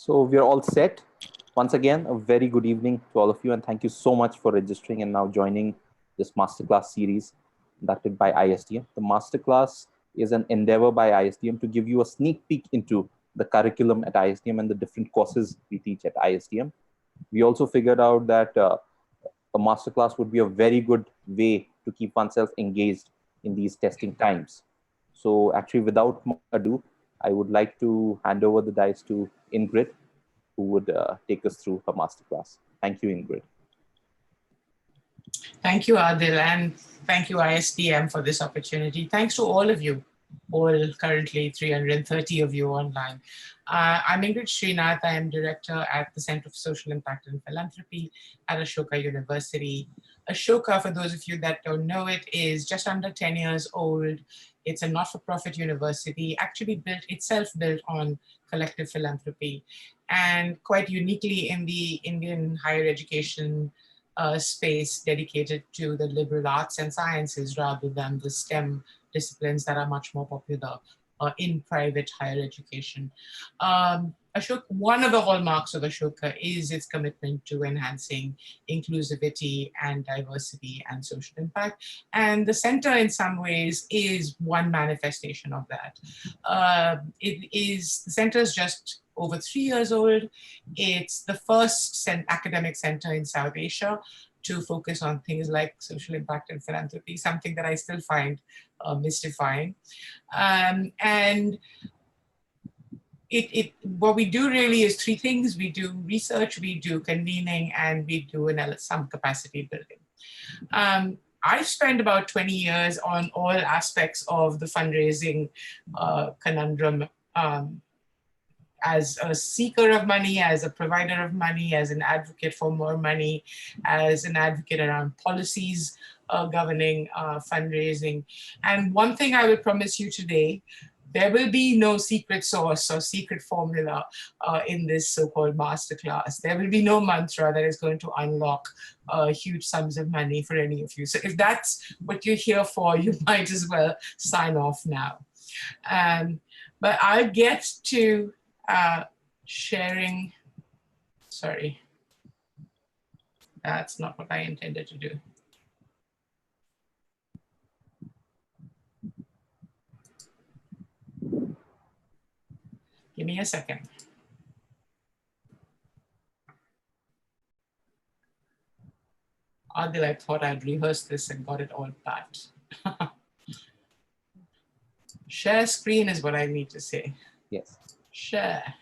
So we're all set. Once again, a very good evening to all of you, and thank you so much for registering and now joining this masterclass series conducted by ISDM. The masterclass is an endeavor by ISDM to give you a sneak peek into the curriculum at ISDM and the different courses we teach at ISDM. We also figured out that a masterclass would be a very good way to keep oneself engaged in these testing times. So actually, without more ado, I would like to hand over the dice to Ingrid, who would take us through her masterclass. Thank you, Ingrid. Thank you, Adil, and thank you, ISDM, for this opportunity. Thanks to all of you, all currently 330 of you online. I'm Ingrid Srinath. I am director at the Center for Social Impact and Philanthropy at Ashoka University. Ashoka, for those of you that don't know it, is just under 10 years old. It's a not-for-profit university, actually built on collective philanthropy, and quite uniquely in the Indian higher education space dedicated to the liberal arts and sciences rather than the STEM disciplines that are much more popular in private higher education. Ashoka, one of the hallmarks of Ashoka is its commitment to enhancing inclusivity and diversity and social impact. And the center in some ways is one manifestation of that. The center is just over 3 years old. It's the first academic center in South Asia to focus on things like social impact and philanthropy, something that I still find mystifying. And what we do really is three things. We do research, we do convening, and we do some capacity building. I've spent about 20 years on all aspects of the fundraising conundrum, as a seeker of money, as a provider of money, as an advocate for more money, as an advocate around policies governing fundraising. And one thing I will promise you today, there will be no secret sauce or secret formula in this so-called masterclass. There will be no mantra that is going to unlock huge sums of money for any of you. So if that's what you're here for, you might as well sign off now. But I'll get to sharing, sorry, that's not what I intended to do. Give me a second. Adil, I thought I'd rehearsed this and got it all pat. Share screen is what I need to say. Yes. Share,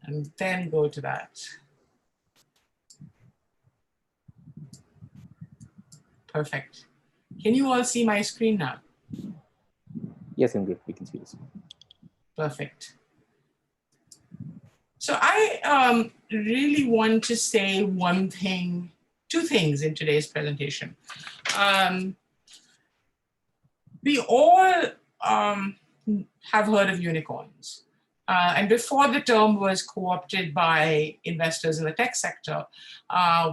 and then go to that. Perfect. Can you all see my screen now? Yes, Ingrid, we can see this. Perfect. So I really want to say two things in today's presentation. We all have heard of unicorns. And before the term was co-opted by investors in the tech sector,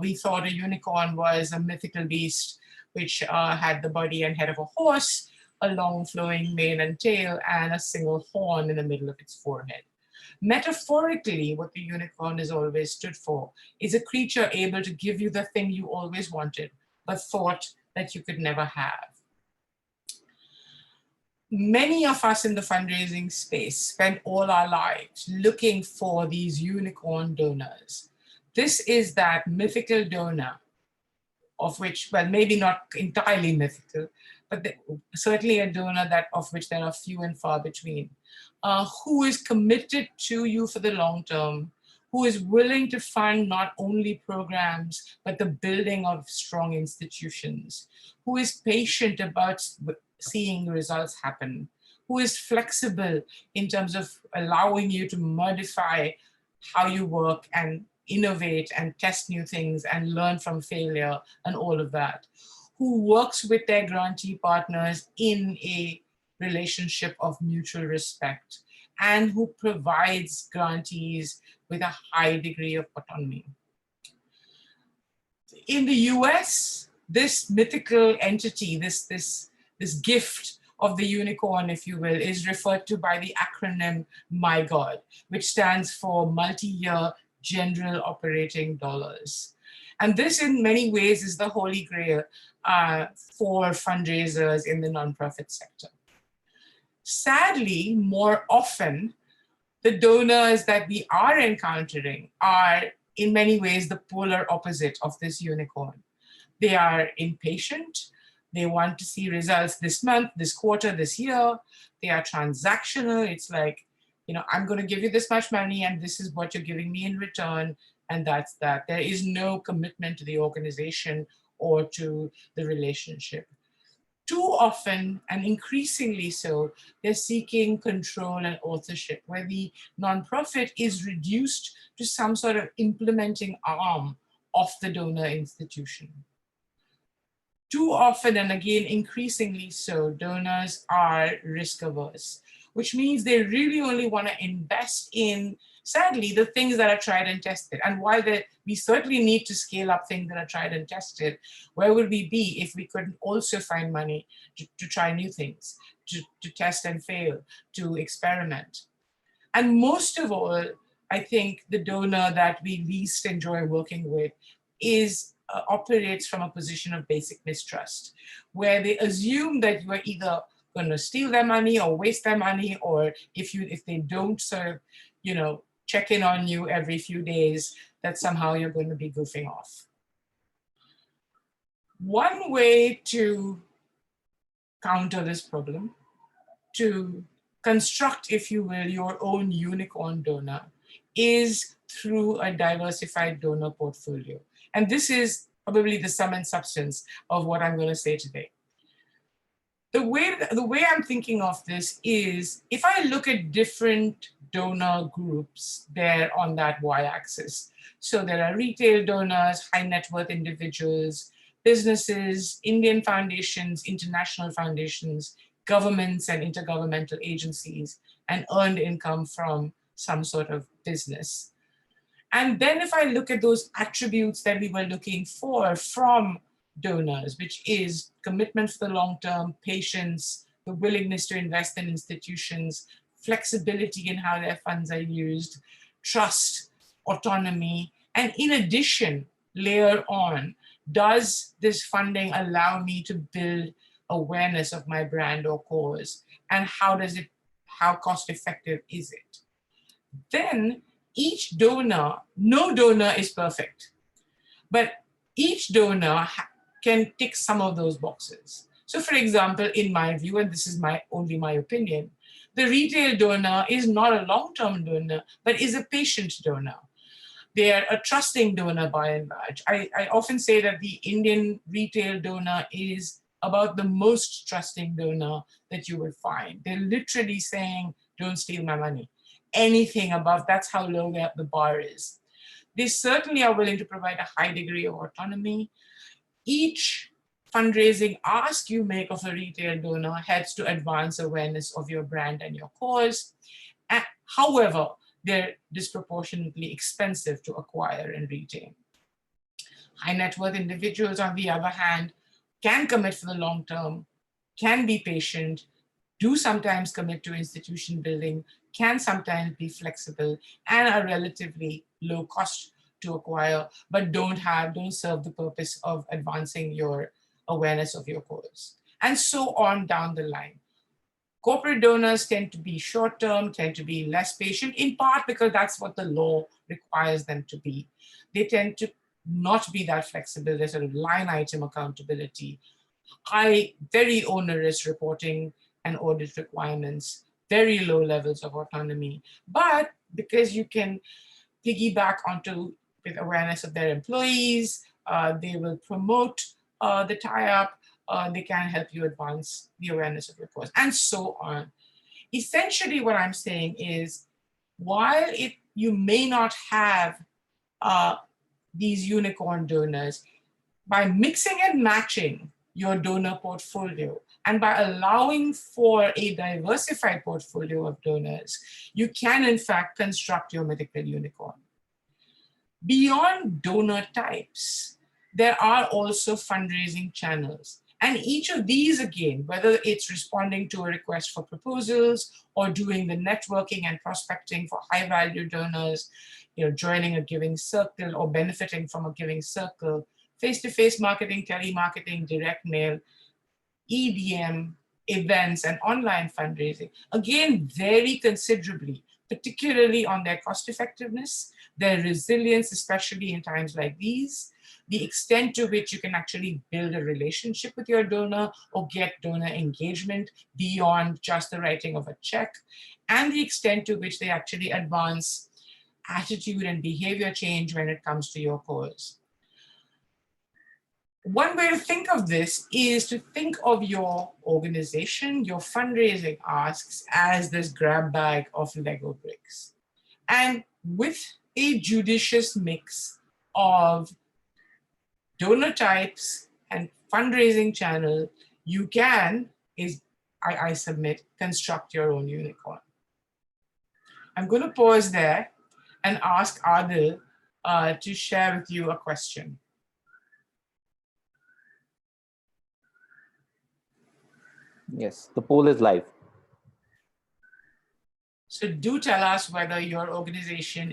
we thought a unicorn was a mythical beast which had the body and head of a horse, a long flowing mane and tail, and a single horn in the middle of its forehead. Metaphorically, what the unicorn has always stood for is a creature able to give you the thing you always wanted, but thought that you could never have. Many of us in the fundraising space spend all our lives looking for these unicorn donors. This is that mythical donor of which, well, maybe not entirely mythical, but certainly a donor of which there are few and far between, who is committed to you for the long term, who is willing to fund not only programs, but the building of strong institutions, who is patient about seeing results happen, who is flexible in terms of allowing you to modify how you work and innovate and test new things and learn from failure and all of that, who works with their grantee partners in a relationship of mutual respect, and who provides grantees with a high degree of autonomy. In the US, this mythical entity, this gift of the unicorn, if you will, is referred to by the acronym MyGod, which stands for Multi-Year General Operating Dollars. And this in many ways is the holy grail for fundraisers in the nonprofit sector. Sadly, more often, the donors that we are encountering are in many ways the polar opposite of this unicorn. They are impatient. They want to see results this month, this quarter, this year. They are transactional. It's like, I'm going to give you this much money and this is what you're giving me in return. And that's that. There is no commitment to the organization or to the relationship. Too often, and increasingly so, they're seeking control and authorship, where the nonprofit is reduced to some sort of implementing arm of the donor institution. Too often, and again, increasingly so, donors are risk averse, which means they really only want to invest in, sadly, the things that are tried and tested. And while we certainly need to scale up things that are tried and tested, where would we be if we couldn't also find money to try new things, to test and fail, to experiment? And most of all, I think the donor that we least enjoy working with operates from a position of basic mistrust, where they assume that you are either going to steal their money or waste their money, or if they don't sort of, check in on you every few days, that somehow you're going to be goofing off. One way to counter this problem, to construct, if you will, your own unicorn donor, is through a diversified donor portfolio. And this is probably the sum and substance of what I'm going to say today. The way I'm thinking of this is, if I look at different donor groups there on that y-axis, so there are retail donors, high net worth individuals, businesses, Indian foundations, international foundations, governments and intergovernmental agencies, and earned income from some sort of business. And then if I look at those attributes that we were looking for from donors, which is commitment for the long term, patience, the willingness to invest in institutions, flexibility in how their funds are used, trust, autonomy, and in addition, layer on, does this funding allow me to build awareness of my brand or cause? And how cost effective is it? Then each donor, no donor is perfect, but each donor can tick some of those boxes. So for example, in my view, and this is only my opinion, the retail donor is not a long-term donor, but is a patient donor. They are a trusting donor by and large. I often say that the Indian retail donor is about the most trusting donor that you will find. They're literally saying, don't steal my money. Anything above, that's how low the bar is. They certainly are willing to provide a high degree of autonomy. Each fundraising ask you make of a retail donor helps to advance awareness of your brand and your cause. However, they're disproportionately expensive to acquire and retain. High net worth individuals, on the other hand, can commit for the long term, can be patient, do sometimes commit to institution building, can sometimes be flexible, and are relatively low cost to acquire, but don't serve the purpose of advancing your awareness of your cause. And so on down the line. Corporate donors tend to be short-term, tend to be less patient, in part because that's what the law requires them to be. They tend to not be that flexible. There's sort of line item accountability, high, very onerous reporting and audit requirements, very low levels of autonomy. But because you can piggyback onto with awareness of their employees, they will promote the tie-up, they can help you advance the awareness of your cause, and so on. Essentially, what I'm saying is, while you may not have these unicorn donors, by mixing and matching your donor portfolio and by allowing for a diversified portfolio of donors, you can in fact construct your mythical unicorn. Beyond donor types, there are also fundraising channels. And each of these, again, whether it's responding to a request for proposals or doing the networking and prospecting for high value donors, joining a giving circle or benefiting from a giving circle, face-to-face marketing, telemarketing, direct mail, EDM, events, and online fundraising, again, vary considerably, particularly on their cost effectiveness, their resilience, especially in times like these, the extent to which you can actually build a relationship with your donor or get donor engagement beyond just the writing of a check, and the extent to which they actually advance attitude and behavior change when it comes to your cause. One way to think of this is to think of your organization, your fundraising asks, as this grab bag of Lego bricks. And with a judicious mix of donor types and fundraising channel, you can, I submit, construct your own unicorn. I'm going to pause there and ask Adil to share with you a question. Yes, the poll is live. So do tell us whether your organization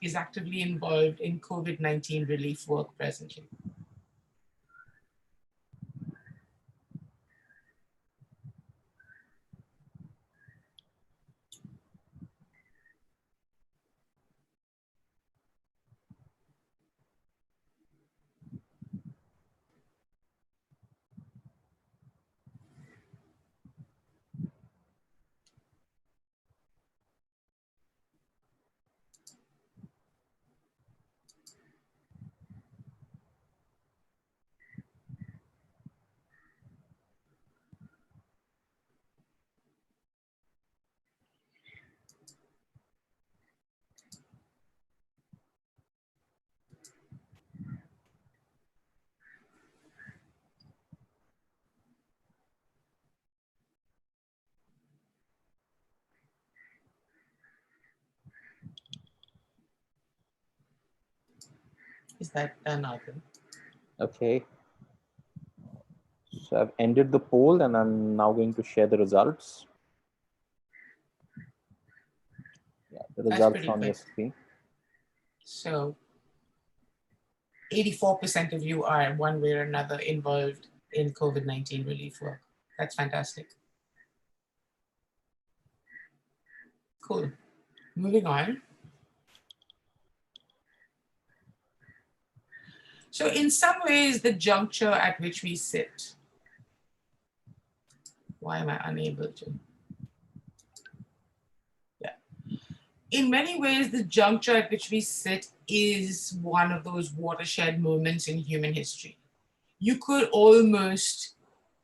is actively involved in COVID-19 relief work presently. Is that done, Adil? Okay. So I've ended the poll and I'm now going to share the results. Yeah, the results on your screen. So 84% of you are one way or another involved in COVID-19 relief work. That's fantastic. Cool. Moving on. So in some ways, the juncture at which we sit, why am I unable to? Yeah. In many ways, the juncture at which we sit is one of those watershed moments in human history. You could almost,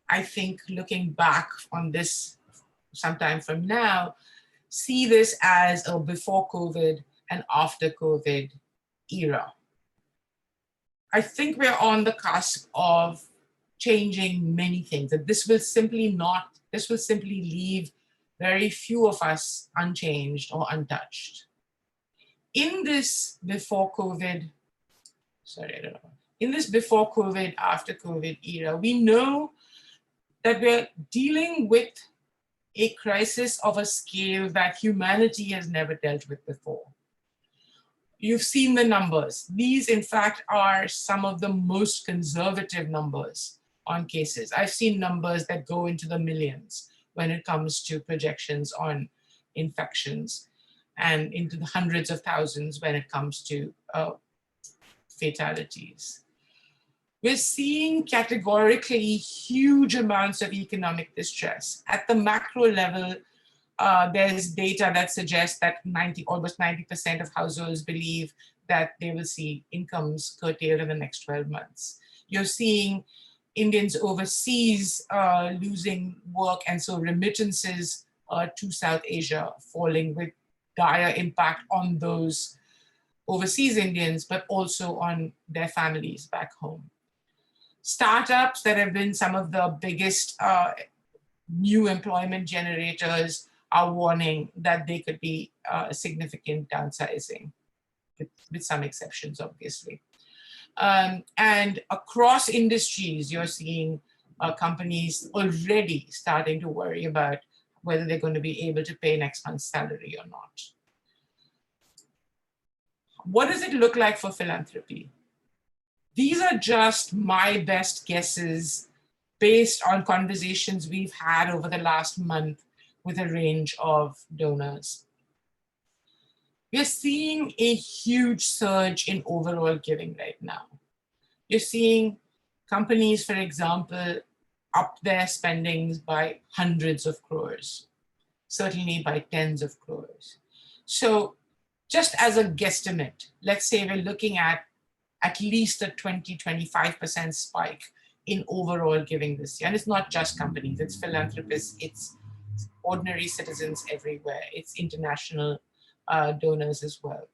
I think, looking back on this sometime from now, see this as a before COVID and after COVID era. I think we're on the cusp of changing many things, that this will simply leave very few of us unchanged or untouched. In this before COVID, in this before COVID, after COVID era, we know that we're dealing with a crisis of a scale that humanity has never dealt with before. You've seen the numbers. These, in fact, are some of the most conservative numbers on cases. I've seen numbers that go into the millions when it comes to projections on infections, and into the hundreds of thousands when it comes to fatalities. We're seeing categorically huge amounts of economic distress. At the macro level, there's data that suggests that almost 90% of households believe that they will see incomes curtailed in the next 12 months. You're seeing Indians overseas losing work, and so remittances to South Asia falling, with dire impact on those overseas Indians, but also on their families back home. Startups that have been some of the biggest new employment generators are warning that they could be significant downsizing, with some exceptions, obviously. And across industries, you're seeing companies already starting to worry about whether they're going to be able to pay next month's salary or not. What does it look like for philanthropy? These are just my best guesses based on conversations we've had over the last month with a range of donors. We're seeing a huge surge in overall giving right now. You're seeing companies, for example, up their spendings by hundreds of crores, certainly by tens of crores. So just as a guesstimate, let's say we're looking at least a 20-25% spike in overall giving this year. And it's not just companies, it's philanthropists, it's ordinary citizens everywhere, it's international donors as well.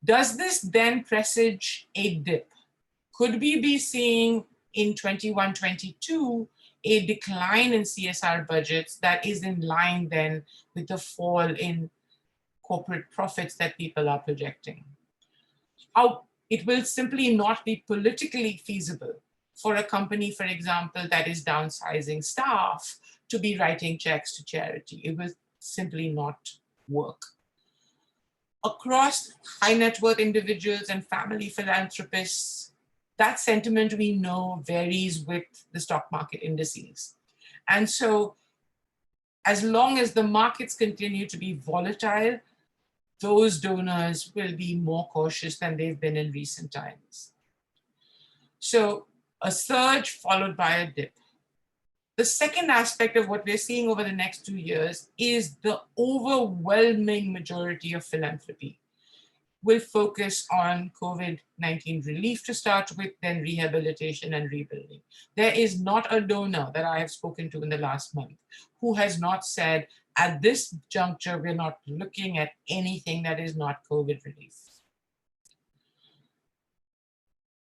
Does this then presage a dip? Could we be seeing in 21-22 a decline in CSR budgets that is in line then with the fall in corporate profits that people are projecting? How it will simply not be politically feasible for a company, for example, that is downsizing staff to be writing checks to charity. It will simply not work. Across high net worth individuals and family philanthropists, that sentiment we know varies with the stock market indices. And so as long as the markets continue to be volatile, those donors will be more cautious than they've been in recent times. So a surge followed by a dip. The second aspect of what we're seeing over the next 2 years is the overwhelming majority of philanthropy will focus on COVID-19 relief to start with, then rehabilitation and rebuilding. There is not a donor that I have spoken to in the last month who has not said, at this juncture, we're not looking at anything that is not COVID relief.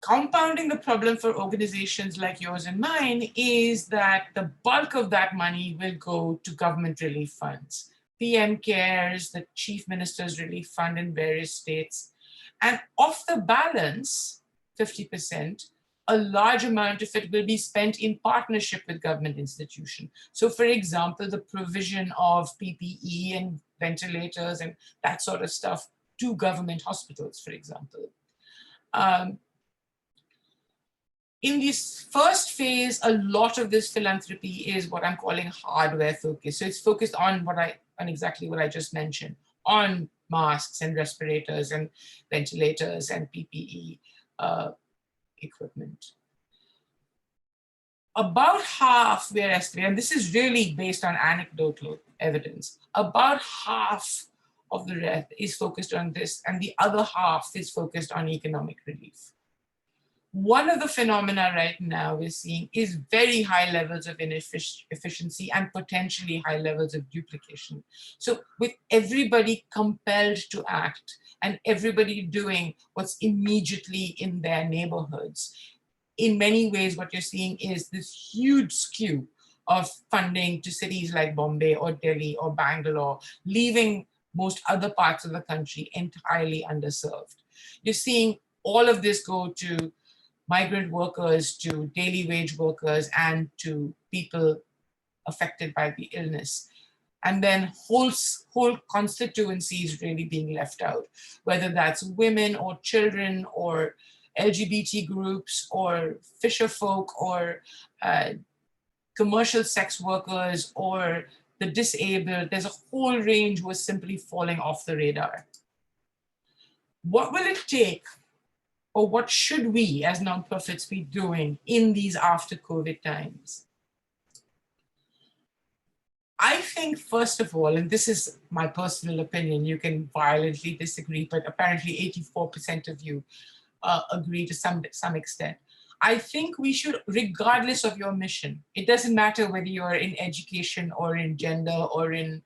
Compounding the problem for organizations like yours and mine is that the bulk of that money will go to government relief funds. PM CARES, the Chief Minister's Relief Fund in various states. And of the balance, 50%, a large amount of it will be spent in partnership with government institutions. So for example, the provision of PPE and ventilators and that sort of stuff to government hospitals, for example. In this first phase, a lot of this philanthropy is what I'm calling hardware focused. So it's focused on exactly what I just mentioned, on masks and respirators and ventilators and PPE equipment. About half, we're estimating, and this is really based on anecdotal evidence, about half of the rest is focused on this, and the other half is focused on economic relief. One of the phenomena right now we're seeing is very high levels of inefficiency and potentially high levels of duplication. So with everybody compelled to act and everybody doing what's immediately in their neighborhoods, in many ways what you're seeing is this huge skew of funding to cities like Bombay or Delhi or Bangalore, leaving most other parts of the country entirely underserved. You're seeing all of this go to migrant workers, to daily wage workers, and to people affected by the illness. And then whole constituencies really being left out, whether that's women or children or LGBT groups or fisher folk or commercial sex workers or the disabled. There's a whole range who are simply falling off the radar. What will it take, or what should we as nonprofits be doing in these after COVID times? I think, first of all, and this is my personal opinion, you can violently disagree, but apparently 84% of you agree to some extent. I think we should, regardless of your mission, it doesn't matter whether you're in education or in gender or in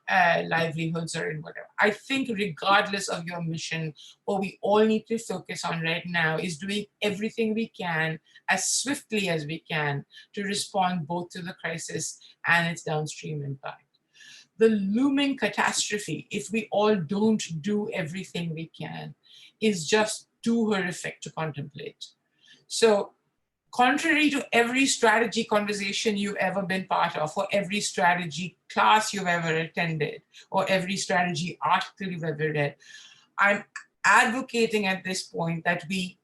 livelihoods or in whatever. I think regardless of your mission, what we all need to focus on right now is doing everything we can as swiftly as we can to respond both to the crisis and its downstream impact. The looming catastrophe, if we all don't do everything we can, is just too horrific to contemplate. So Contrary to every strategy conversation you've ever been part of, or every strategy class you've ever attended, or every strategy article you've ever read, I'm advocating at this point that we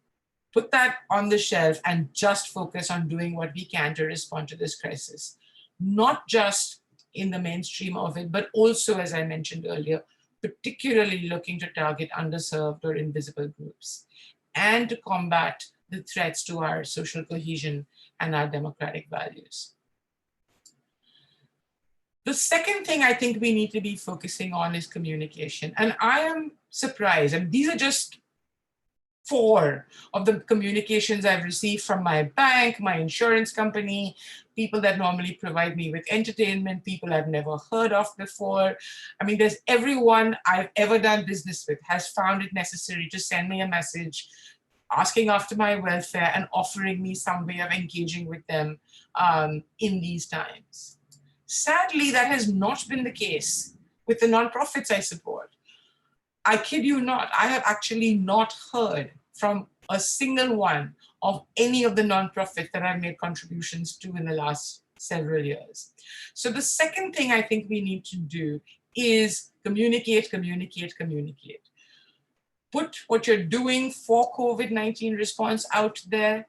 put that on the shelf and just focus on doing what we can to respond to this crisis. Not just in the mainstream of it, but also, as I mentioned earlier, particularly looking to target underserved or invisible groups, and to combat the threats to our social cohesion and our democratic values. The second thing I think we need to be focusing on is communication. And I am surprised, and these are just 4 of the communications I've received from my bank, my insurance company, people that normally provide me with entertainment, people I've never heard of before. I mean, there's everyone I've ever done business with has found it necessary to send me a message asking after my welfare and offering me some way of engaging with them in these times. Sadly, that has not been the case with the nonprofits I support. I kid you not, I have actually not heard from a single one of any of the nonprofits that I've made contributions to in the last several years. So the second thing I think we need to do is communicate, communicate, communicate. Put what you're doing for COVID-19 response out there.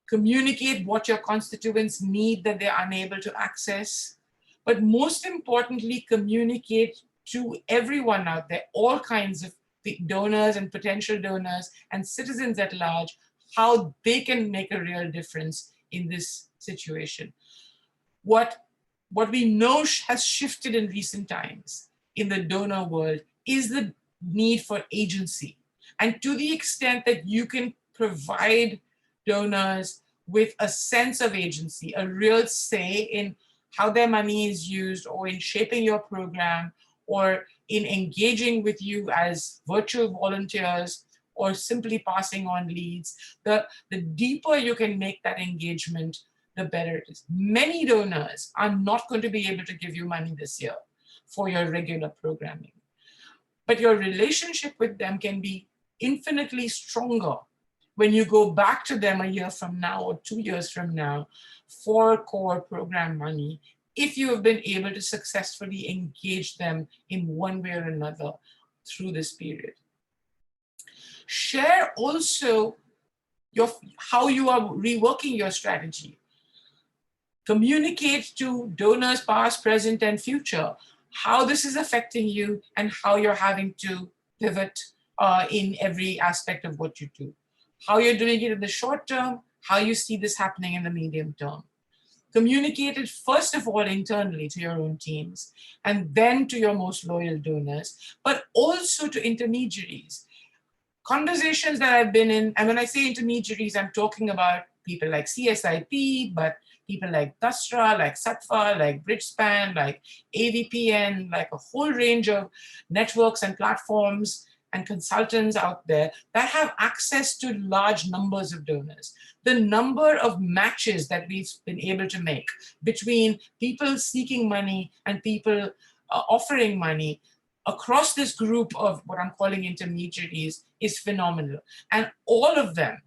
Communicate what your constituents need that they're unable to access. But most importantly, communicate to everyone out there, all kinds of donors and potential donors and citizens at large, how they can make a real difference in this situation. What we know has shifted in recent times in the donor world is the need for agency. And to the extent that you can provide donors with a sense of agency, a real say in how their money is used, or in shaping your program, or in engaging with you as virtual volunteers, or simply passing on leads, the deeper you can make that engagement, the better it is. Many donors are not going to be able to give you money this year for your regular programming, but your relationship with them can be infinitely stronger when you go back to them a year from now or 2 years from now for core program money, if you have been able to successfully engage them in one way or another through this period. Share also how you are reworking your strategy. Communicate to donors past, present, and future how this is affecting you and how you're having to pivot in every aspect of what you do. How you're doing it in the short term, how you see this happening in the medium term. Communicate it first of all internally to your own teams, and then to your most loyal donors, but also to intermediaries. Conversations that I've been in, and when I say intermediaries, I'm talking about people like CSIP, but people like Dasra, like Satva, like Bridgespan, like AVPN, like a whole range of networks and platforms and consultants out there that have access to large numbers of donors. The number of matches that we've been able to make between people seeking money and people offering money across this group of what I'm calling intermediaries is phenomenal. And all of them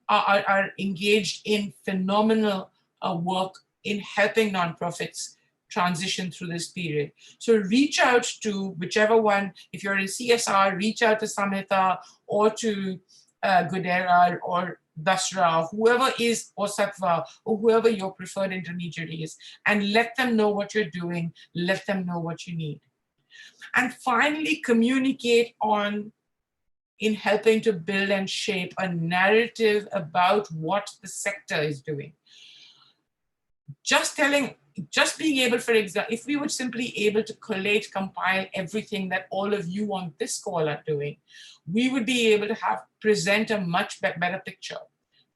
are engaged in phenomenal work in helping nonprofits transition through this period. So reach out to whichever one, if you're in CSR, reach out to Samhita or to Gudera or Dasra, whoever is, or Satva, or whoever your preferred intermediary is, and let them know what you're doing, let them know what you need. And finally, communicate in helping to build and shape a narrative about what the sector is doing. Just being able, for example, if we were simply able to collate, compile everything that all of you on this call are doing, we would be able to present a much better picture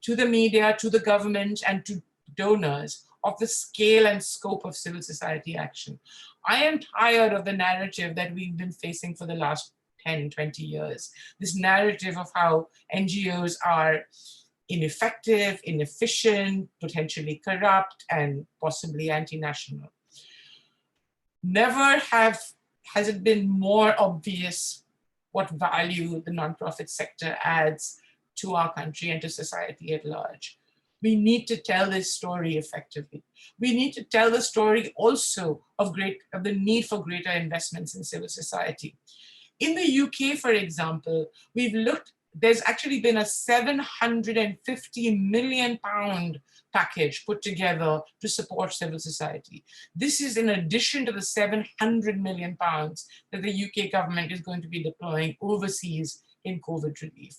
to the media, to the government, and to donors of the scale and scope of civil society action. I am tired of the narrative that we've been facing for the last 10, 20 years. This narrative of how NGOs are ineffective, inefficient, potentially corrupt, and possibly anti-national. Never has it been more obvious what value the nonprofit sector adds to our country and to society at large. We need to tell this story effectively. We need to tell the story also of the need for greater investments in civil society. In the UK, for example, there's actually been a £750 million package put together to support civil society. This is in addition to the £700 million that the UK government is going to be deploying overseas in COVID relief.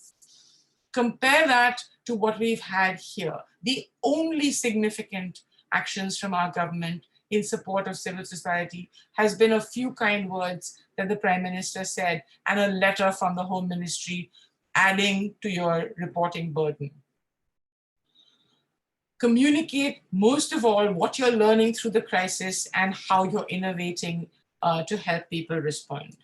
Compare that to what we've had here. The only significant actions from our government in support of civil society has been a few kind words that the Prime Minister said and a letter from the Home Ministry adding to your reporting burden. Communicate most of all what you're learning through the crisis and how you're innovating to help people respond.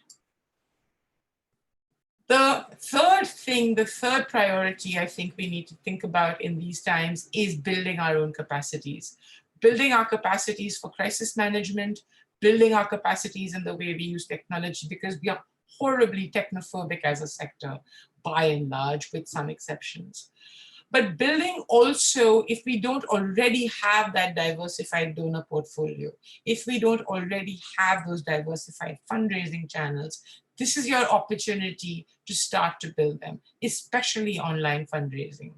The third priority I think we need to think about in these times is building our own capacities. Building our capacities for crisis management, building our capacities in the way we use technology, because we are horribly technophobic as a sector, by and large, with some exceptions. But building also, if we don't already have that diversified donor portfolio, if we don't already have those diversified fundraising channels, this is your opportunity to start to build them, especially online fundraising.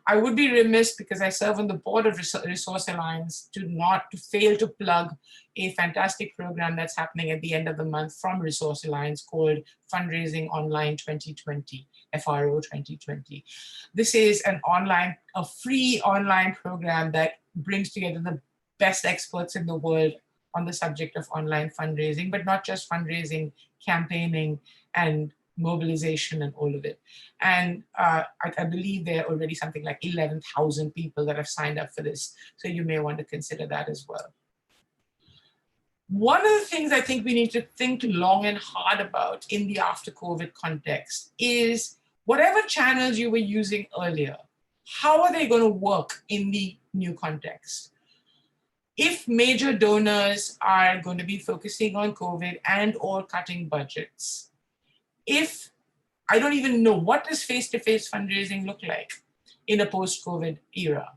I would be remiss, because I serve on the board of Resource Alliance, to fail to plug a fantastic program that's happening at the end of the month from Resource Alliance called Fundraising Online 2020, FRO 2020. This is a free online program that brings together the best experts in the world on the subject of online fundraising, but not just fundraising, campaigning, and mobilization and all of it. And I believe there are already something like 11,000 people that have signed up for this. So you may want to consider that as well. One of the things I think we need to think long and hard about in the after COVID context is whatever channels you were using earlier, how are they going to work in the new context? If major donors are going to be focusing on COVID and or cutting budgets, if I don't even know, what does face-to-face fundraising look like in a post-COVID era?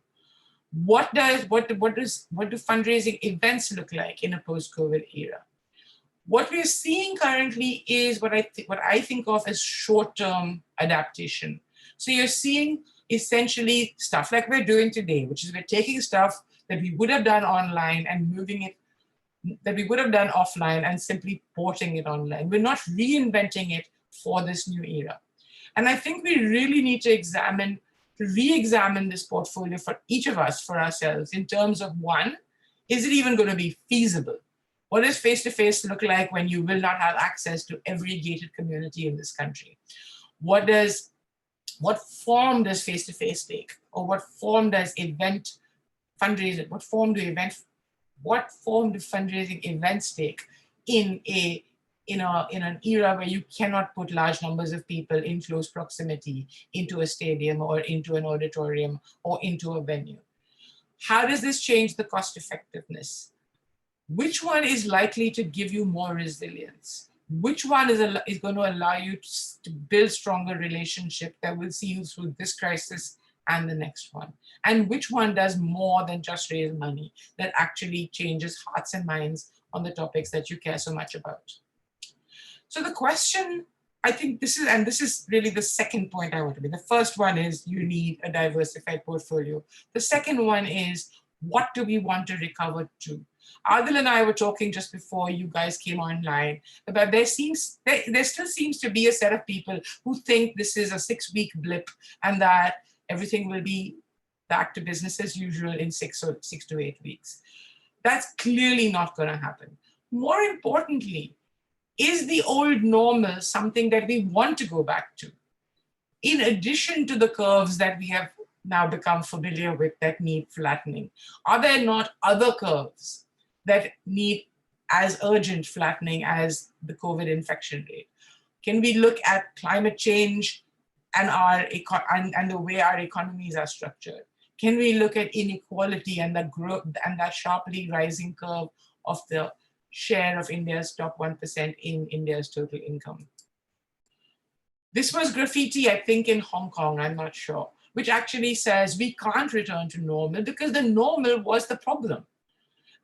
What do fundraising events look like in a post-COVID era? What we're seeing currently is what I think of as short-term adaptation. So you're seeing essentially stuff like we're doing today, which is we're taking stuff that we would have done online and moving it, that we would have done offline and simply porting it online. We're not reinventing it for this new era. And I think we really need to re-examine this portfolio for each of us, for ourselves, in terms of one, is it even going to be feasible? What does face-to-face look like when you will not have access to every gated community in this country? What form does face-to-face take? Or what form does event fundraising, what form do fundraising events take in an era where you cannot put large numbers of people in close proximity into a stadium or into an auditorium or into a venue? How does this change the cost effectiveness? Which one is likely to give you more resilience? Which one is going to allow you to build stronger relationships that will see you through this crisis and the next one? And which one does more than just raise money, that actually changes hearts and minds on the topics that you care so much about? So the question, I think this is really the second point I want to make. The first one is you need a diversified portfolio. The second one is, what do we want to recover to? Adil and I were talking just before you guys came online about there still seems to be a set of people who think this is a 6-week blip and that everything will be back to business as usual in 6 to 8 weeks. That's clearly not going to happen. More importantly, is the old normal something that we want to go back to? In addition to the curves that we have now become familiar with that need flattening, are there not other curves that need as urgent flattening as the COVID infection rate? Can we look at climate change and the way our economies are structured? Can we look at inequality and the growth and that sharply rising curve of the share of India's top 1% in India's total income? This was graffiti, I think, in Hong Kong, I'm not sure. which actually says we can't return to normal because the normal was the problem.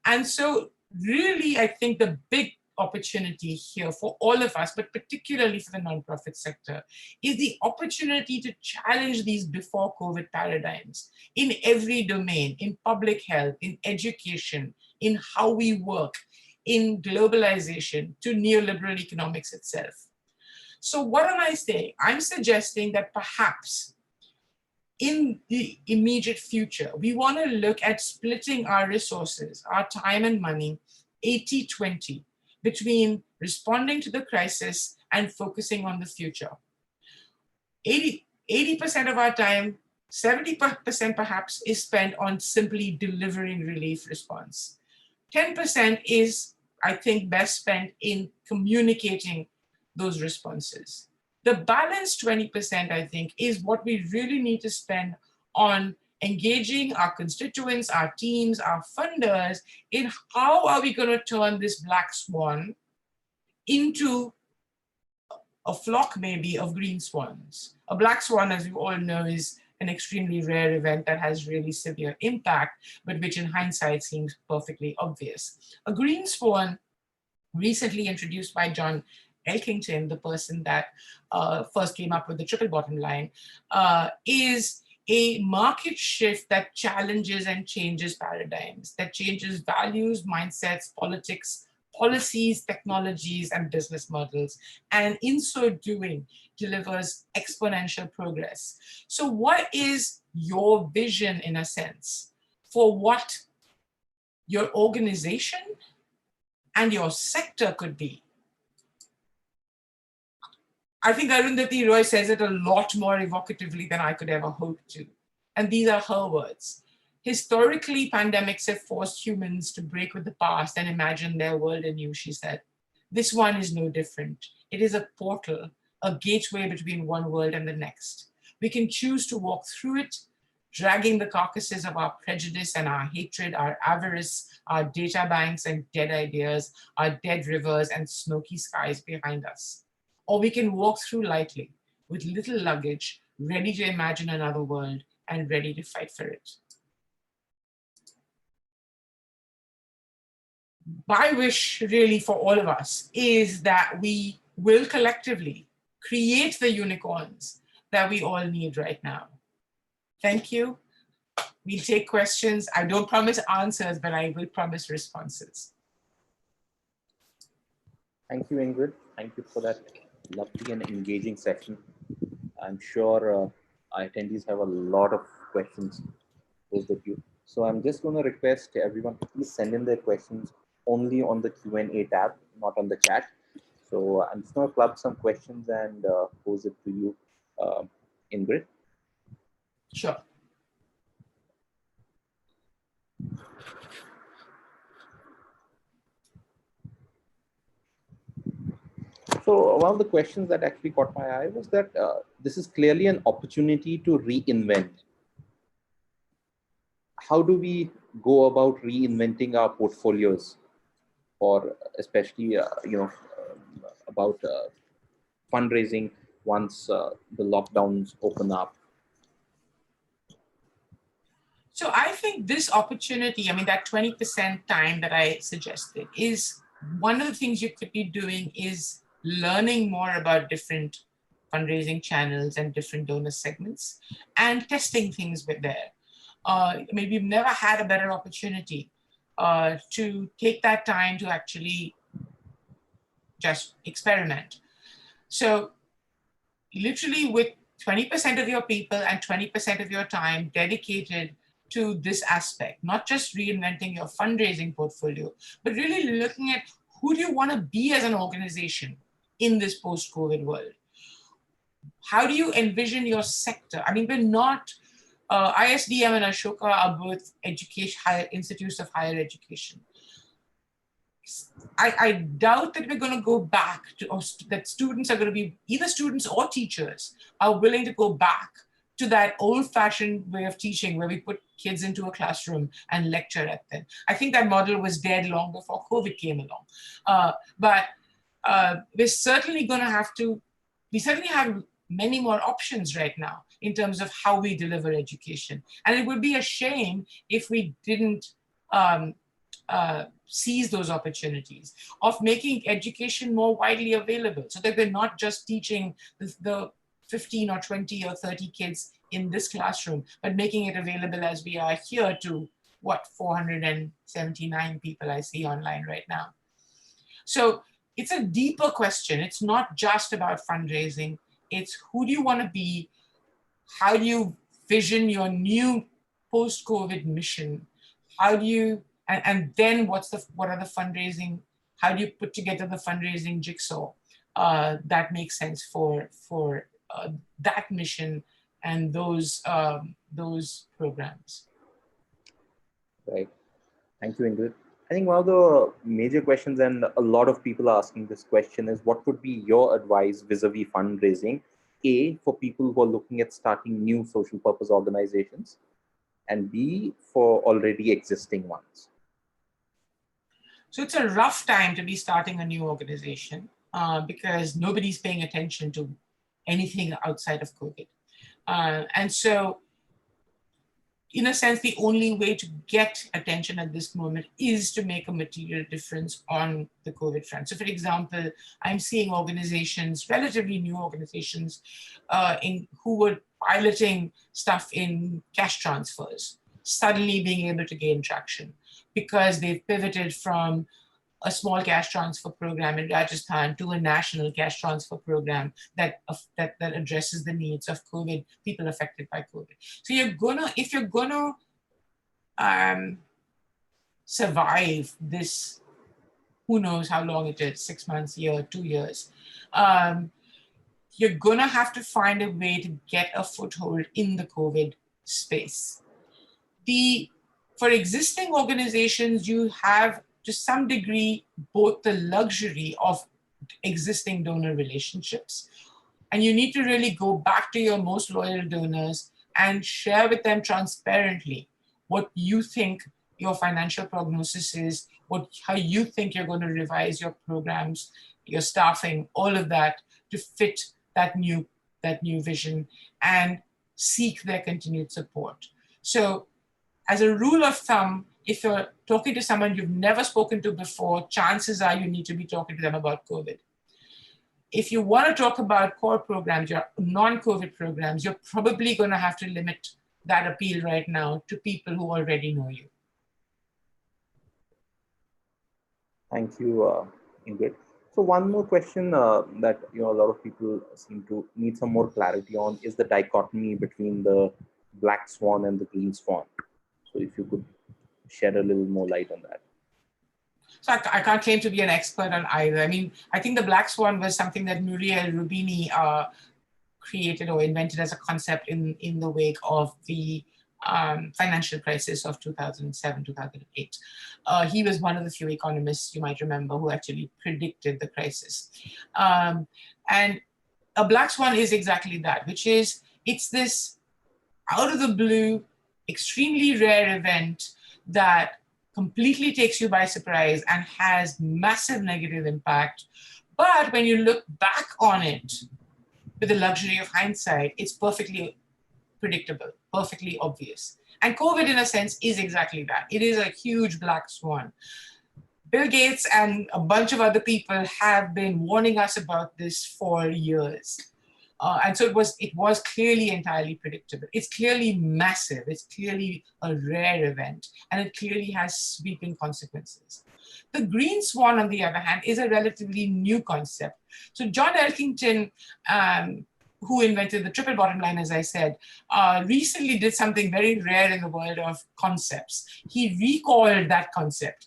And so really, I think the big opportunity here for all of us, but particularly for the nonprofit sector, is the opportunity to challenge these before COVID paradigms in every domain, in public health, in education, in how we work, in globalization, to neoliberal economics itself. So what am I saying? I'm suggesting that perhaps in the immediate future, we want to look at splitting our resources, our time and money, 80-20, between responding to the crisis and focusing on the future. 80% of our time, 70% perhaps, is spent on simply delivering relief response. 10% is, I think, best spent in communicating those responses. The balance 20%, I think, is what we really need to spend on engaging our constituents, our teams, our funders in how are we going to turn this black swan into a flock maybe of green swans. A black swan, as you all know, is an extremely rare event that has really severe impact, but which in hindsight seems perfectly obvious. A green swan, recently introduced by John Elkington, the person that first came up with the triple bottom line, is a market shift that challenges and changes paradigms, that changes values, mindsets, politics, policies, technologies, and business models, and in so doing, delivers exponential progress. So what is your vision, in a sense, for what your organization and your sector could be? I think Arundhati Roy says it a lot more evocatively than I could ever hope to. And these are her words. Historically, pandemics have forced humans to break with the past and imagine their world anew, she said. This one is no different. It is a portal, a gateway between one world and the next. We can choose to walk through it, dragging the carcasses of our prejudice and our hatred, our avarice, our data banks and dead ideas, our dead rivers and smoky skies behind us. Or we can walk through lightly, with little luggage, ready to imagine another world and ready to fight for it. My wish really for all of us is that we will collectively create the unicorns that we all need right now. Thank you. We'll take questions. I don't promise answers, but I will promise responses. Thank you, Ingrid. Thank you for that lovely and engaging session. I'm sure our attendees have a lot of questions posed at you. So I'm just going to request everyone to please send in their questions only on the Q&A tab, not on the chat. So I'm just going to club some questions and pose it to you, Ingrid. Sure. So one of the questions that actually caught my eye was that this is clearly an opportunity to reinvent. How do we go about reinventing our portfolios, or especially about fundraising once the lockdowns open up? So I think this opportunity, I mean, that 20% time that I suggested, is one of the things you could be doing is learning more about different fundraising channels and different donor segments and testing things with there. Maybe you've never had a better opportunity to take that time to actually just experiment. So literally with 20% of your people and 20% of your time dedicated to this aspect, not just reinventing your fundraising portfolio, but really looking at who do you want to be as an organization in this post-COVID world? How do you envision your sector? I mean, we're not, ISDM and Ashoka are both higher institutes of higher education. I doubt that we're going to go back to, or that students are going to be, either students or teachers are willing to go back to that old-fashioned way of teaching where we put kids into a classroom and lecture at them. I think that model was dead long before COVID came along. But we're certainly going to have to, we certainly have many more options right now. in terms of how we deliver education. And it would be a shame if we didn't seize those opportunities of making education more widely available, so that we're not just teaching the 15 or 20 or 30 kids in this classroom, but making it available as we are here to what, 479 people I see online right now. So it's a deeper question. It's not just about fundraising. It's who do you want to be? How do you vision your new post-COVID mission? How do you, and then what are the fundraising, how do you put together the fundraising jigsaw that makes sense for that mission and those programs? Right. Thank you, Ingrid. I think one of the major questions, and a lot of people are asking this question, is what would be your advice vis-a-vis fundraising? A, for people who are looking at starting new social purpose organizations, and B, for already existing ones. So it's a rough time to be starting a new organization because nobody's paying attention to anything outside of COVID. And so in a sense, the only way to get attention at this moment is to make a material difference on the COVID front. So for example, I'm seeing organizations, relatively new organizations, who were piloting stuff in cash transfers, suddenly being able to gain traction because they've pivoted from a small cash transfer program in Rajasthan to a national cash transfer program that addresses the needs of COVID, people affected by COVID. So if you're gonna survive this, who knows how long it is, 6 months, year, 2 years, you're gonna have to find a way to get a foothold in the COVID space. For existing organizations, you have to some degree both the luxury of existing donor relationships, and you need to really go back to your most loyal donors and share with them transparently what you think your financial prognosis is, how you think you're going to revise your programs, your staffing, all of that to fit that new vision, and seek their continued support. So as a rule of thumb, if you're talking to someone you've never spoken to before, chances are you need to be talking to them about COVID. If you want to talk about core programs, your non-COVID programs, you're probably going to have to limit that appeal right now to people who already know you. Thank you, Ingrid. So one more question that a lot of people seem to need some more clarity on is the dichotomy between the black swan and the green swan. So if you could shed a little more light on that. So I can't claim to be an expert on either. I mean, I think the black swan was something that Muriel Rubini created or invented as a concept in the wake of the financial crisis of 2007, 2008. He was one of the few economists, you might remember, who actually predicted the crisis. And a black swan is exactly that, which is, it's this out of the blue, extremely rare event that completely takes you by surprise and has massive negative impact. But when you look back on it with the luxury of hindsight, it's perfectly predictable, perfectly obvious. And COVID, in a sense, is exactly that. It is a huge black swan. Bill Gates and a bunch of other people have been warning us about this for years. And so it was clearly entirely predictable. It's clearly massive. It's clearly a rare event, and it clearly has sweeping consequences. The green swan, on the other hand, is a relatively new concept. So John Elkington, who invented the triple bottom line, as I said, recently did something very rare in the world of concepts. He recalled that concept.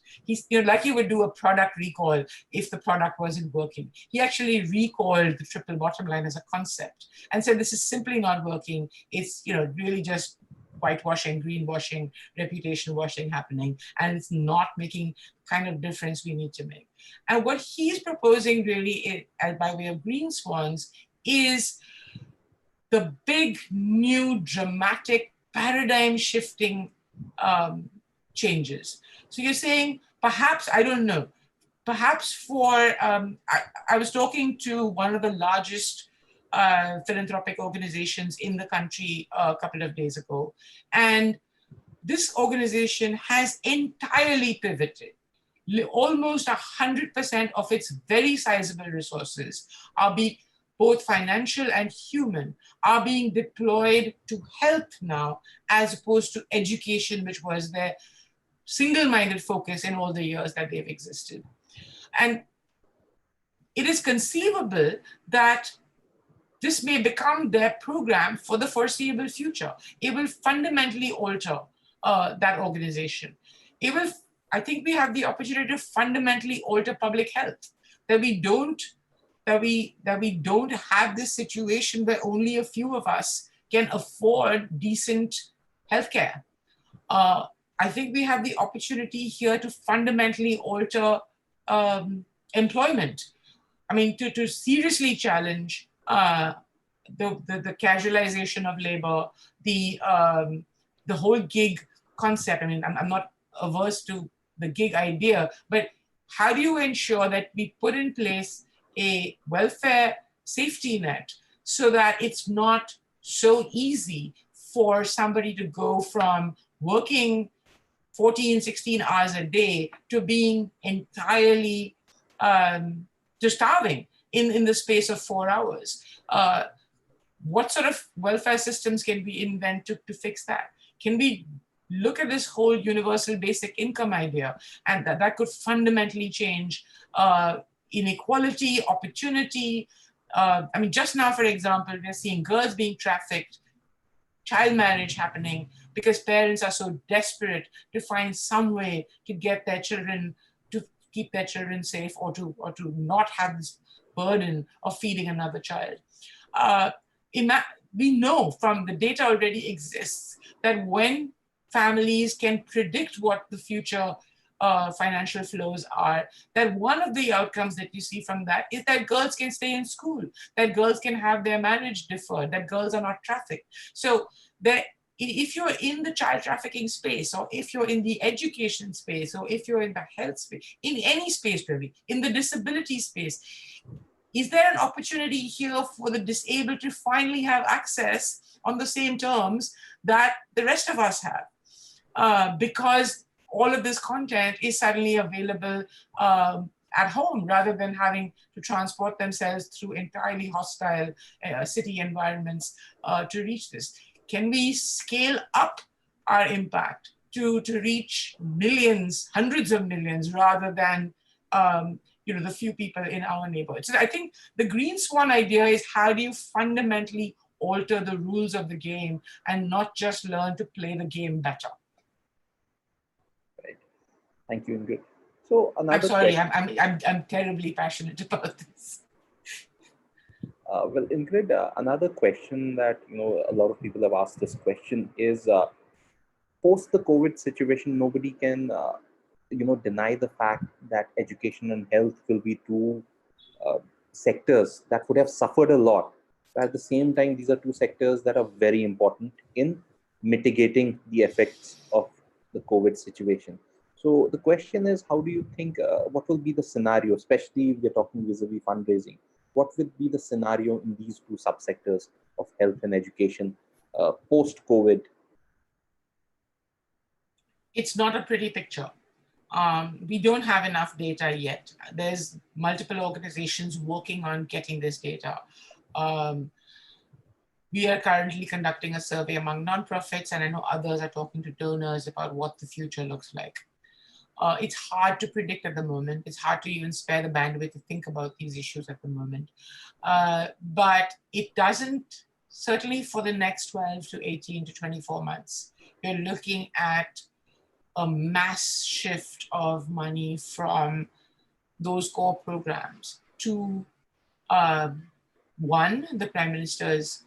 Like you would do a product recall if the product wasn't working. He actually recalled the triple bottom line as a concept and said, this is simply not working. It's really just whitewashing, greenwashing, reputation washing happening, and it's not making the kind of difference we need to make. And what he's proposing really by way of green swans is the big, new, dramatic, paradigm shifting changes. So you're saying, perhaps, I don't know, perhaps I was talking to one of the largest philanthropic organizations in the country a couple of days ago. And this organization has entirely pivoted. Almost 100% of its very sizable resources are being, both financial and human, are being deployed to health now, as opposed to education, which was their single-minded focus in all the years that they've existed. And it is conceivable that this may become their program for the foreseeable future. It will fundamentally alter that organization. It will, I think we have the opportunity to fundamentally alter public health, that we don't have this situation where only a few of us can afford decent healthcare. I think we have the opportunity here to fundamentally alter employment. I mean, to seriously challenge the casualization of labor, the whole gig concept. I mean, I'm not averse to the gig idea, but how do you ensure that we put in place a welfare safety net so that it's not so easy for somebody to go from working 14, 16 hours a day to being entirely to starving in the space of 4 hours? What sort of welfare systems can we invent to fix that? Can we look at this whole universal basic income idea, and that could fundamentally change inequality, opportunity. I mean, just now, for example, we're seeing girls being trafficked, child marriage happening, because parents are so desperate to find some way to get their children, to keep their children safe, or to not have this burden of feeding another child. We know from the data already exists that when families can predict what the future financial flows are, that one of the outcomes that you see from that is that girls can stay in school, that girls can have their marriage deferred, that girls are not trafficked. So if you're in the child trafficking space, or if you're in the education space, or if you're in the health space, in any space really, in the disability space, is there an opportunity here for the disabled to finally have access on the same terms that the rest of us have? Because all of this content is suddenly available at home, rather than having to transport themselves through entirely hostile city environments to reach this. Can we scale up our impact to reach millions, hundreds of millions, rather than the few people in our neighborhood? So I think the green swan idea is, how do you fundamentally alter the rules of the game and not just learn to play the game better? Right. Thank you, Ingrid. So I'm sorry, I'm terribly passionate about this. Well, Ingrid, another question that a lot of people have asked this question is, post the COVID situation, nobody can deny the fact that education and health will be two sectors that would have suffered a lot. But at the same time, these are two sectors that are very important in mitigating the effects of the COVID situation. So the question is, how do you think, what will be the scenario, especially if we're talking vis-a-vis fundraising? What will be the scenario in these two subsectors of health and education post-COVID? It's not a pretty picture. We don't have enough data yet. There's multiple organizations working on getting this data. We are currently conducting a survey among nonprofits, and I know others are talking to donors about what the future looks like. It's hard to predict at the moment. It's hard to even spare the bandwidth to think about these issues at the moment. But it doesn't, certainly for the next 12 to 18 to 24 months, we're looking at a mass shift of money from those core programs to one, the Prime Minister's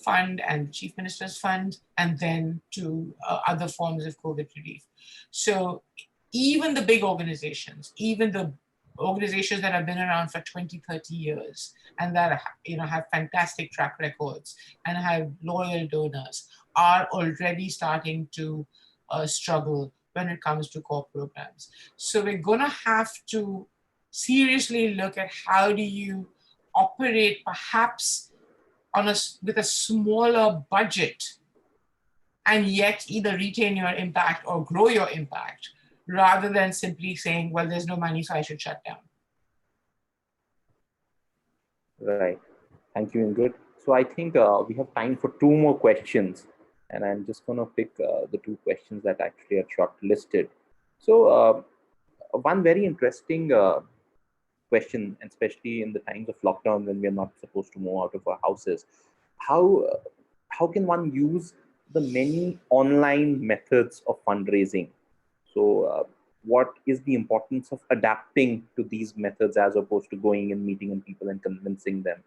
fund and the Chief Minister's fund, and then to other forms of COVID relief. So even the big organizations, even the organizations that have been around for 20, 30 years and that have fantastic track records and have loyal donors, are already starting to struggle when it comes to core programs. So we're gonna have to seriously look at, how do you operate perhaps with a smaller budget and yet either retain your impact or grow your impact, rather than simply saying, well, there's no money, so I should shut down. Right. Thank you, Ingrid. So I think we have time for two more questions, and I'm just going to pick the two questions that actually are shortlisted. So one very interesting question, especially in the times of lockdown when we are not supposed to move out of our houses, how how can one use the many online methods of fundraising? So, what is the importance of adapting to these methods as opposed to going and meeting and people and convincing them?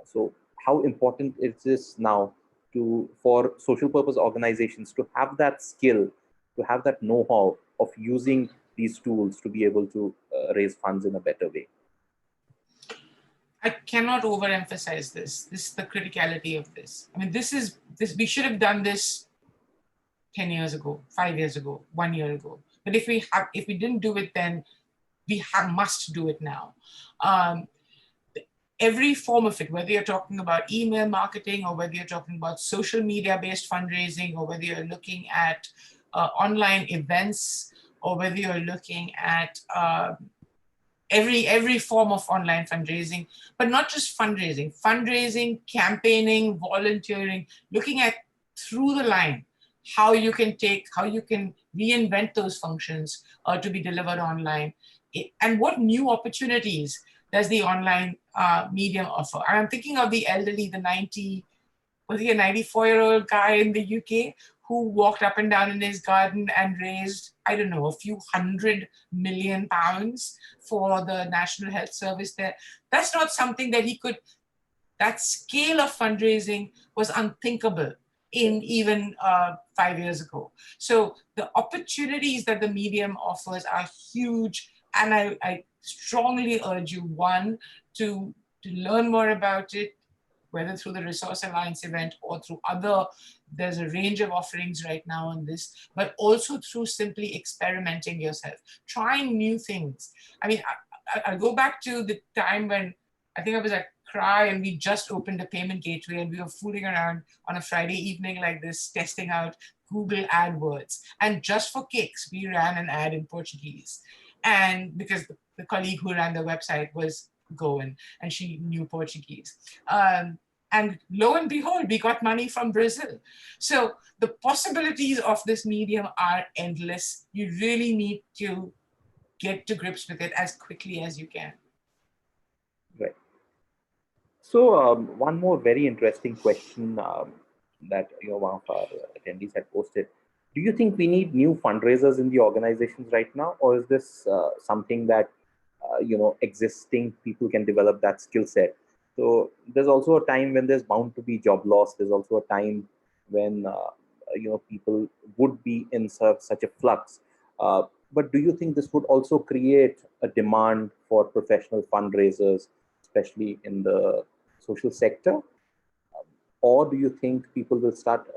So, how important is this now to for social purpose organizations to have that skill, to have that know-how of using these tools to be able to raise funds in a better way? I cannot overemphasize this. This is the criticality of this. I mean, this. We should have done this 10 years ago, 5 years ago, 1 year ago. But if we didn't do it then, must do it now. Every form of it, whether you're talking about email marketing or whether you're talking about social media-based fundraising or whether you're looking at online events or whether you're looking at every form of online fundraising, but not just fundraising, campaigning, volunteering, looking at through the line, how you can reinvent those functions to be delivered online, and what new opportunities does the online medium offer. I'm thinking of the elderly, was he a 94-year-old guy in the UK who walked up and down in his garden and raised, I don't know, a few £100 million for the National Health Service there. That's not something that that scale of fundraising was unthinkable in even 5 years ago. So the opportunities that the medium offers are huge. And I strongly urge you, one, to learn more about it, whether through the Resource Alliance event or through there's a range of offerings right now on this, but also through simply experimenting yourself, trying new things. I mean, I'll go back to the time when I think I was at Cry and we just opened a payment gateway and we were fooling around on a Friday evening like this, testing out Google AdWords. And just for kicks, we ran an ad in Portuguese. And because the colleague who ran the website was Goan and she knew Portuguese. And lo and behold, we got money from Brazil. So the possibilities of this medium are endless. You really need to get to grips with it as quickly as you can. Right. So one more very interesting question that one of our attendees had posted. Do you think we need new fundraisers in the organizations right now, or is this something that existing people can develop that skill set? So there's also a time when there's bound to be job loss. There's also a time when people would be in such a flux. But do you think this would also create a demand for professional fundraisers, especially in the social sector? Or do you think people will start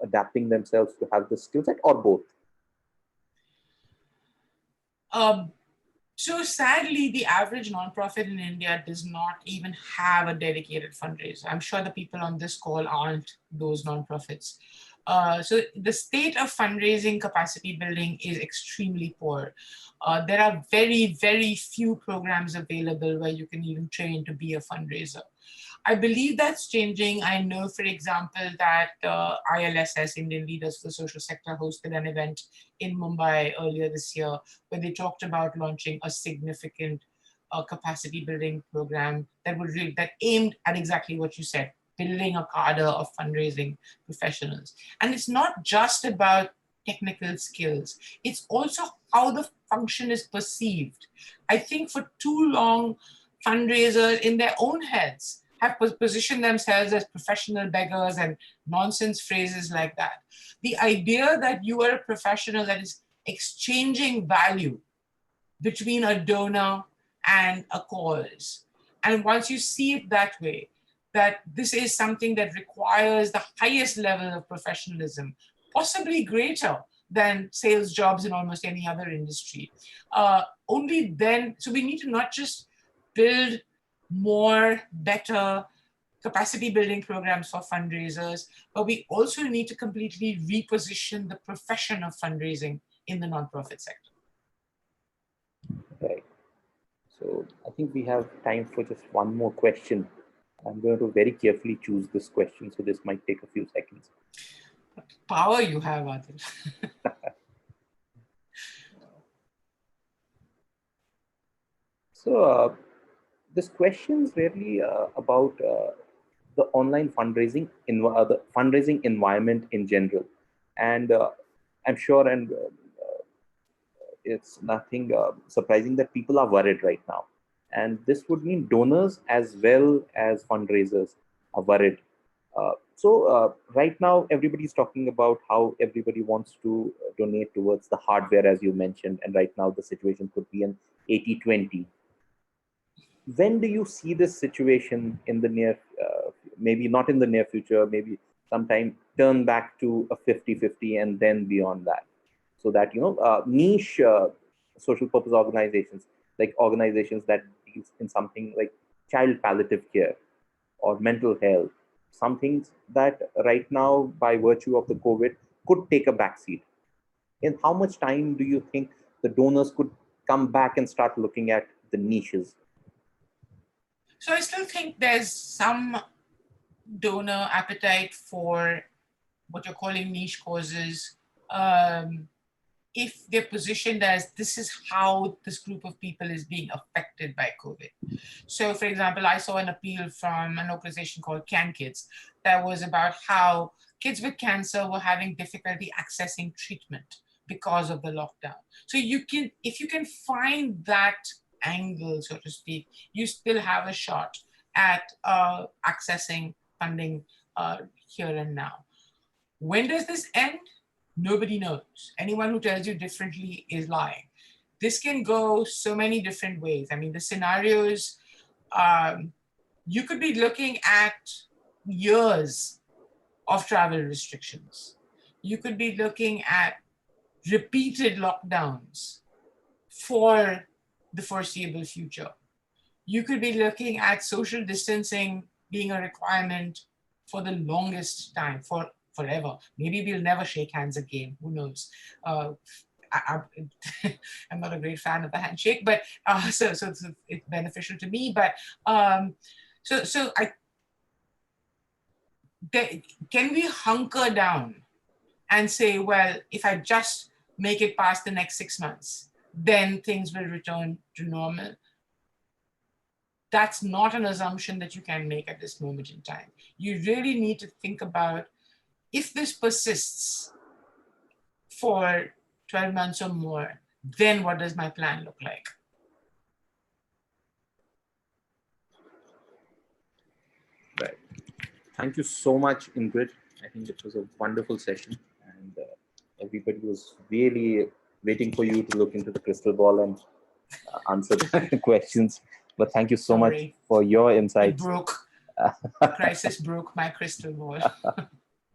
adapting themselves to have this skill set, or both? So sadly, the average nonprofit in India does not even have a dedicated fundraiser. I'm sure the people on this call aren't those nonprofits. So the state of fundraising capacity building is extremely poor. There are very, very few programs available where you can even train to be a fundraiser. I believe that's changing. I know, for example, that ILSS, Indian Leaders for the Social Sector, hosted an event in Mumbai earlier this year where they talked about launching a significant capacity building program that aimed at exactly what you said, building a cadre of fundraising professionals. And it's not just about technical skills. It's also how the function is perceived. I think for too long, fundraisers in their own heads have positioned themselves as professional beggars and nonsense phrases like that. The idea that you are a professional that is exchanging value between a donor and a cause. And once you see it that way, that this is something that requires the highest level of professionalism, possibly greater than sales jobs in almost any other industry. Only then, so we need to not just build more, better capacity building programs for fundraisers, but we also need to completely reposition the profession of fundraising in the nonprofit sector. Right. So I think we have time for just one more question. I'm going to very carefully choose this question, so this might take a few seconds. What power you have, Adil. So this question is really about the online the fundraising environment in general, and I'm sure, and it's nothing surprising that people are worried right now, and this would mean donors as well as fundraisers are worried. Right now, everybody's talking about how everybody wants to donate towards the hardware, as you mentioned, and right now the situation could be an 80-20. When do you see this situation in the maybe not in the near future, maybe sometime turn back to a 50-50 and then beyond that? So that, niche social purpose organizations, like organizations that deals in something like child palliative care or mental health, some things that right now, by virtue of the COVID, could take a backseat. In how much time do you think the donors could come back and start looking at the niches? So I still think there's some donor appetite for what you're calling niche causes. If they're positioned as this is how this group of people is being affected by COVID. So for example, I saw an appeal from an organization called Can Kids that was about how kids with cancer were having difficulty accessing treatment because of the lockdown. So if you can find that angle, so to speak, you still have a shot at accessing funding here and now. When does this end? Nobody knows. Anyone who tells you differently is lying. This can go so many different ways. I mean, the scenarios, you could be looking at years of travel restrictions. You could be looking at repeated lockdowns for the foreseeable future. You could be looking at social distancing being a requirement for the longest time, for forever. Maybe we'll never shake hands again. Who knows? I'm not a great fan of the handshake, but so it's beneficial to me. But can we hunker down and say, well, if I just make it past the next 6 months, then things will return to normal? That's not an assumption that you can make at this moment in time. You really need to think about, if this persists for 12 months or more, then what does my plan look like? Right. Thank you so much, Ingrid. I think it was a wonderful session, and everybody was really waiting for you to look into the crystal ball and answer the questions. But thank you so much for your insights. It broke. The crisis broke my crystal ball.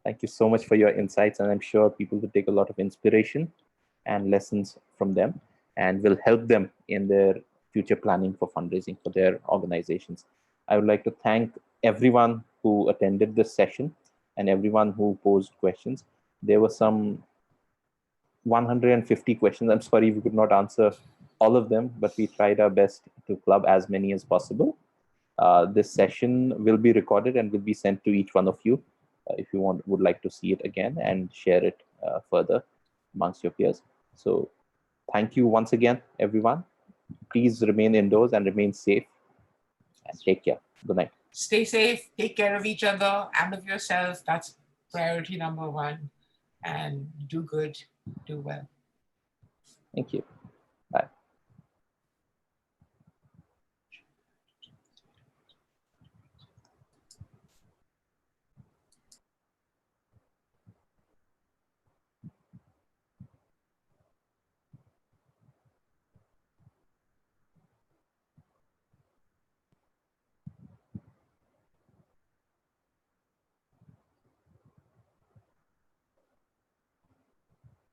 Thank you so much for your insights, and I'm sure people will take a lot of inspiration and lessons from them, and will help them in their future planning for fundraising for their organizations. I would like to thank everyone who attended this session and everyone who posed questions. There were some 150 questions. I'm sorry we could not answer all of them, but we tried our best to club as many as possible. This session will be recorded and will be sent to each one of you if you would like to see it again and share it further amongst your peers. So thank you once again, everyone. Please remain indoors and remain safe, and take care. Good night. Stay safe, take care of each other and of yourself. That's priority number one. And do good, do well. Thank you.